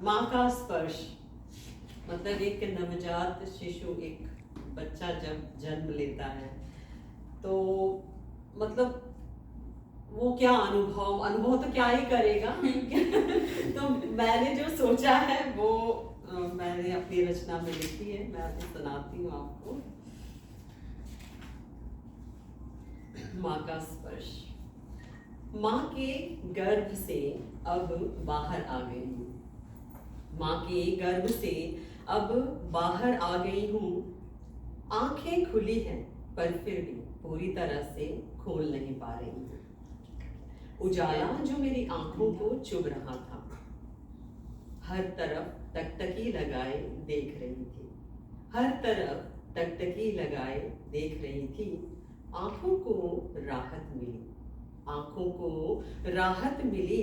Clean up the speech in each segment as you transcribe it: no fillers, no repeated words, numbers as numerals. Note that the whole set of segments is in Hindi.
माँ का स्पर्श, मतलब एक नवजात शिशु, एक बच्चा जब जन्म लेता है तो मतलब वो क्या अनुभव तो क्या ही करेगा। तो मैंने जो सोचा है वो मैंने अपनी रचना में लिखी है, मैं अभी सुनाती हूँ आपको। माँ का स्पर्श। माँ के गर्भ से अब बाहर आ गई हूँ, माँ के गर्भ से अब बाहर आ गई हूँ। आंखें खुली हैं पर फिर भी पूरी तरह से खोल नहीं पा रही हूँ। उजाला जो मेरी आंखों को चुभ रहा था, हर तरफ टकटकी लगाए देख रही थी, हर तरफ टकटकी लगाए देख रही थी। आंखों को राहत मिली, आंखों को राहत मिली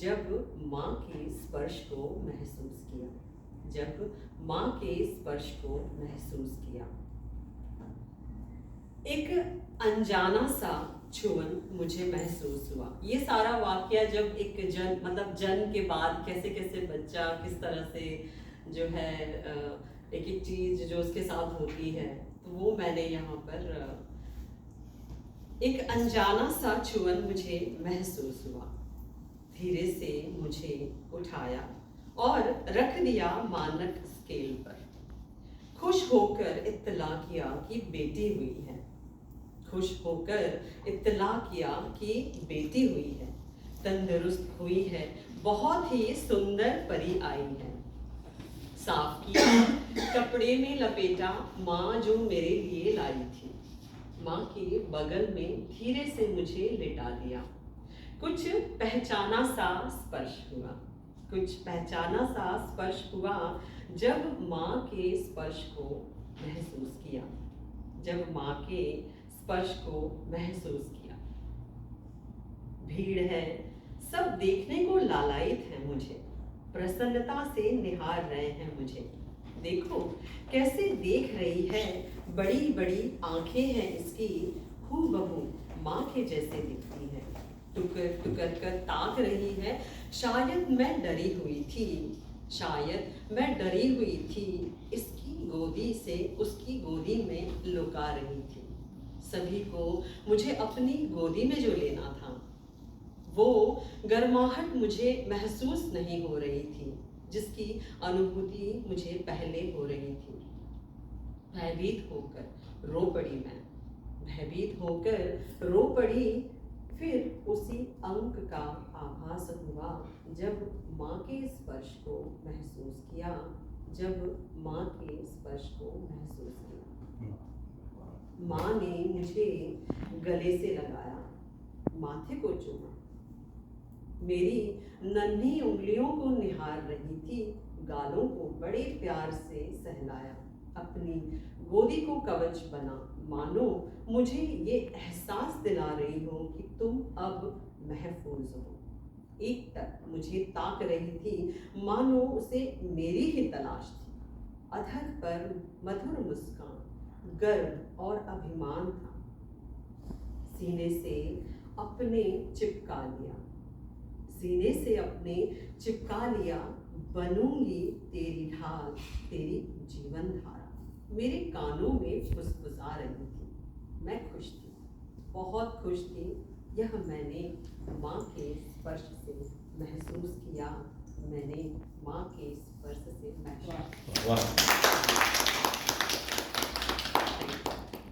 जब माँ के स्पर्श को महसूस किया, जब माँ के स्पर्श को महसूस किया। एक अनजाना सा छुअन मुझे महसूस हुआ। ये सारा वाक्य जब एक जन्म के बाद कैसे कैसे बच्चा किस तरह से जो है एक एक चीज जो उसके साथ होती है, तो वो मैंने यहाँ पर एक अनजाना सा छुअन मुझे महसूस हुआ। धीरे से मुझे उठाया और रख दिया मानक स्केल पर। खुश होकर इत्तला किया कि बेटी हुई है, खुश होकर इत्तला किया कि बेटी हुई है, तंदुरुस्त हुई है, बहुत ही सुंदर परी आई है। साफ किया, कपड़े में लपेटा, माँ जो मेरे लिए लाई थी, माँ के बगल में धीरे से मुझे लिटा दिया। कुछ पहचाना सा स्पर्श हुआ, कुछ पहचाना सा स्पर्श हुआ जब माँ के स्पर्श को महसूस किया, जब माँ के स्पर्श को महसूस किया। भीड़ है, सब देखने को लालायित है मुझे, प्रसन्नता से निहार रहे हैं मुझे। देखो कैसे देख रही है, बड़ी बड़ी आंखें हैं इसकी, हूबहू माँ के जैसे दिखती है। टुकर टुकर कर ताक रही है, शायद मैं डरी हुई थी, शायद मैं डरी हुई थी। इसकी गोदी से उसकी गोदी में लुका रही थी। सभी को मुझे अपनी गोदी में जो लेना था, वो गर्माहट मुझे महसूस नहीं हो रही थी, जिसकी अनुभूति मुझे पहले हो रही थी। भयभीत होकर रो पड़ी मैं, भयभीत होकर रो पड़ी। फिर उसी अंक का आभास हुआ जब माँ के स्पर्श को महसूस किया, जब माँ के स्पर्श को महसूस किया। माँ ने मुझे गले से लगाया, माथे को चूमा, मेरी नन्ही उंगलियों को निहार रही थी, गालों को बड़े प्यार से सहलाया, अपनी गोदी को कवच बना, मानो मुझे ये एहसास दिला रही हो कि तुम अब महफूज हो। एक तक मुझे ताक रही थी, मानो उसे मेरी ही तलाश थी। अधर पर मधुर मुस्कान, गर्व और अभिमान था। सीने से अपने चिपका लिया, सीने से अपने चिपका लिया, बनूंगी तेरी ढाल, तेरी जीवन धारा। मेरे कानों में फुसफुसा रही थी। मैं खुश थी, बहुत खुश थी। यह मैंने माँ के स्पर्श से महसूस किया, मैंने माँ के स्पर्श से महसूस किया।